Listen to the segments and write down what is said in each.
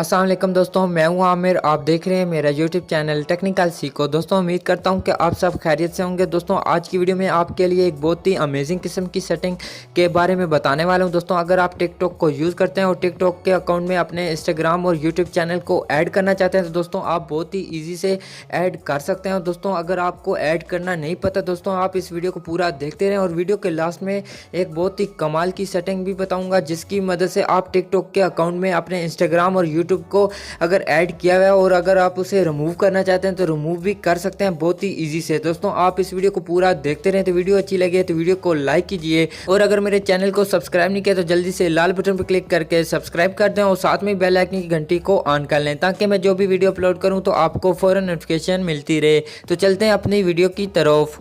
अस्सलाम वालेकुम दोस्तों, मैं हूं आमिर। आप देख रहे हैं मेरा यूट्यूब चैनल टेक्निकल सीखो। दोस्तों उम्मीद करता हूं कि आप सब खैरियत से होंगे। दोस्तों आज की वीडियो में आपके लिए एक बहुत ही अमेजिंग किस्म की सेटिंग के बारे में बताने वाला हूं। दोस्तों अगर आप टिकटॉक को यूज़ करते हैं और टिकटॉक के अकाउंट में अपने इंस्टाग्राम और यूट्यूब चैनल को ऐड करना चाहते हैं तो दोस्तों आप बहुत ही ईजी से ऐड कर सकते हैं। दोस्तों अगर आपको ऐड करना नहीं पता दोस्तों आप इस वीडियो को पूरा देखते रहें और वीडियो के लास्ट में एक बहुत ही कमाल की सेटिंग भी बताऊँगा जिसकी मदद से आप टिकटॉक के अकाउंट में अपने इंस्टाग्राम और यूट्यूब को अगर ऐड किया हुआ है और अगर आप उसे रिमूव करना चाहते हैं तो रिमूव भी कर सकते हैं बहुत ही इजी से। दोस्तों आप इस वीडियो को पूरा देखते रहें। तो वीडियो अच्छी लगे तो वीडियो को लाइक कीजिए और अगर मेरे चैनल को सब्सक्राइब नहीं किया तो जल्दी से लाल बटन पर क्लिक करके सब्सक्राइब कर दें और साथ में बेल आइकन की घंटी को ऑन कर लें ताकि मैं जो भी वीडियो अपलोड करूँ तो आपको फौरन नोटिफिकेशन मिलती रहे। तो चलते हैं अपनी वीडियो की तरफ।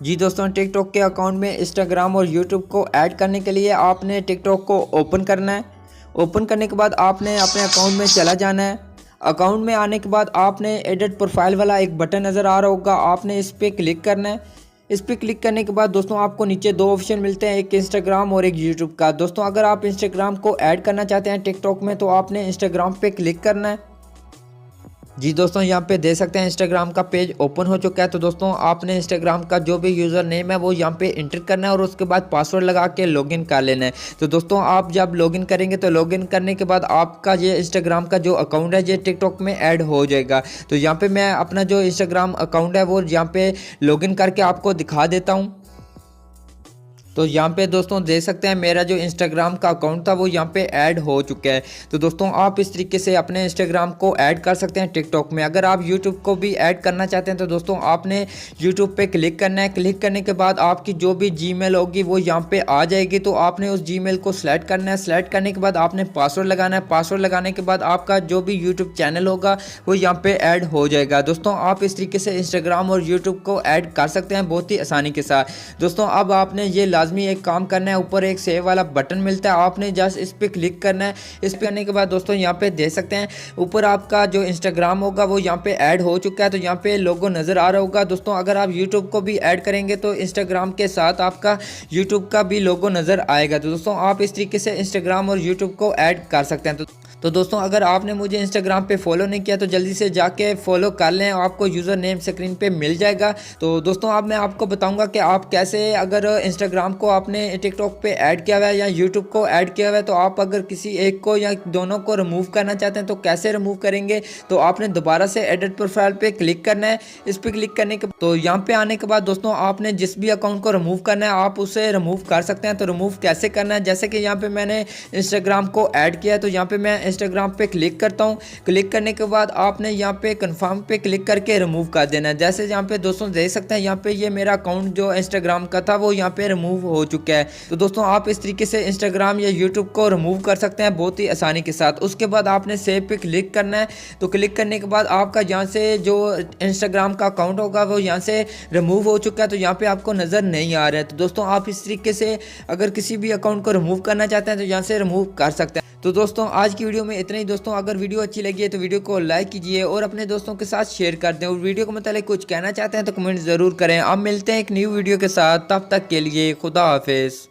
जी दोस्तों, टिकटॉक के अकाउंट में इंस्टाग्राम और यूट्यूब को ऐड करने के लिए आपने टिकटॉक को ओपन करना है। ओपन करने के बाद आपने अपने अकाउंट में चला जाना है। अकाउंट में आने के बाद आपने एडिट प्रोफाइल वाला एक बटन नज़र आ रहा होगा, आपने इस पर क्लिक करना है। इस पर क्लिक करने के बाद दोस्तों आपको नीचे दो ऑप्शन मिलते हैं, एक इंस्टाग्राम और एक यूट्यूब का। दोस्तों अगर आप इंस्टाग्राम को ऐड करना चाहते हैं टिकटॉक में तो आपने इंस्टाग्राम पे क्लिक करना है। जी दोस्तों, यहाँ पे देख सकते हैं इंस्टाग्राम का पेज ओपन हो चुका है। तो दोस्तों आपने इंस्टाग्राम का जो भी यूज़र नेम है वो यहाँ पे इंटर करना है और उसके बाद पासवर्ड लगा के लॉगिन कर लेना है। तो दोस्तों आप जब लॉगिन करेंगे तो लॉगिन करने के बाद आपका ये इंस्टाग्राम का जो अकाउंट है ये टिकटॉक में ऐड हो जाएगा। तो यहाँ पे मैं अपना जो इंस्टाग्राम अकाउंट है वो यहाँ पे लॉगिन करके आपको दिखा देता हूँ। तो यहाँ पे दोस्तों देख सकते हैं मेरा जो इंस्टाग्राम का अकाउंट था वो यहाँ पे ऐड हो चुका है। तो दोस्तों आप इस तरीके से अपने इंस्टाग्राम को ऐड कर सकते हैं टिकटॉक में। अगर आप यूट्यूब को भी ऐड करना चाहते हैं तो दोस्तों आपने यूट्यूब पे क्लिक करना है। क्लिक करने के बाद आपकी जो भी जीमेल होगी वो यहाँ पे आ जाएगी। तो आपने उस जीमेल को सेलेक्ट करना है। सेलेक्ट करने के बाद आपने पासवर्ड लगाना है। पासवर्ड लगाने के बाद आपका जो भी यूट्यूब चैनल होगा वो यहाँ पे ऐड हो जाएगा। दोस्तों आप इस तरीके से इंस्टाग्राम और यूट्यूब को ऐड कर सकते हैं बहुत ही आसानी के साथ। दोस्तों अब आपने ये लाजमी एक काम करना है, ऊपर एक सेव वाला बटन मिलता है, आपने जस्ट इस पे क्लिक करना है। इस पे करने के बाद दोस्तों यहाँ पे देख सकते हैं ऊपर आपका जो इंस्टाग्राम होगा वो यहाँ पे ऐड हो चुका है। तो यहाँ पे लोगो नज़र आ रहा होगा। दोस्तों अगर आप यूट्यूब को भी ऐड करेंगे तो इंस्टाग्राम के साथ आपका यूट्यूब का भी लोगो नज़र आएगा। तो दोस्तों आप इस तरीके से इंस्टाग्राम और यूट्यूब को ऐड कर सकते हैं। तो दोस्तों अगर आपने मुझे इंस्टाग्राम पे फॉलो नहीं किया तो जल्दी से जाके फॉलो कर लें, आपको यूज़र नेम स्क्रीन पे मिल जाएगा। तो दोस्तों अब मैं आपको बताऊंगा कि आप कैसे, अगर इंस्टाग्राम को आपने टिकटॉक पे ऐड किया हुआ है या यूट्यूब को ऐड किया हुआ है तो आप अगर किसी एक को या दोनों को रिमूव करना चाहते हैं तो कैसे रिमूव करेंगे। तो आपने दोबारा से एडिट प्रोफाइल पे क्लिक करना है। इस पर क्लिक करने के तो यहाँ पे आने के बाद दोस्तों आपने जिस भी अकाउंट को रिमूव करना है आप उसे रिमूव कर सकते हैं। तो रिमूव कैसे करना है, जैसे कि यहाँ पे मैंने इंस्टाग्राम को ऐड किया है तो यहाँ पे मैं इंस्टाग्राम पे क्लिक करता हूँ। क्लिक करने के बाद आपने यहाँ पे कंफर्म पे क्लिक करके रिमूव कर देना है। जैसे यहाँ पे दोस्तों देख सकते हैं यहाँ पे ये मेरा अकाउंट जो इंस्टाग्राम का था वो यहाँ पे रिमूव हो चुका है। तो दोस्तों आप इस तरीके से इंस्टाग्राम या यूट्यूब को रिमूव कर सकते हैं बहुत ही आसानी के साथ। उसके बाद आपने सेव पे क्लिक करना है। तो क्लिक करने के बाद आपका यहाँ से जो इंस्टाग्राम का अकाउंट होगा वो यहाँ से रिमूव हो चुका है। तो यहाँ पे आपको नज़र नहीं आ रहा है। तो दोस्तों आप इस तरीके से अगर किसी भी अकाउंट को रिमूव करना चाहते हैं तो यहाँ से रिमूव कर सकते हैं। तो दोस्तों आज की वीडियो में इतना ही। दोस्तों अगर वीडियो अच्छी लगी है तो वीडियो को लाइक कीजिए और अपने दोस्तों के साथ शेयर कर दें और वीडियो को मतलब कुछ कहना चाहते हैं तो कमेंट ज़रूर करें। अब मिलते हैं एक न्यू वीडियो के साथ, तब तक के लिए खुदा हाफिज़।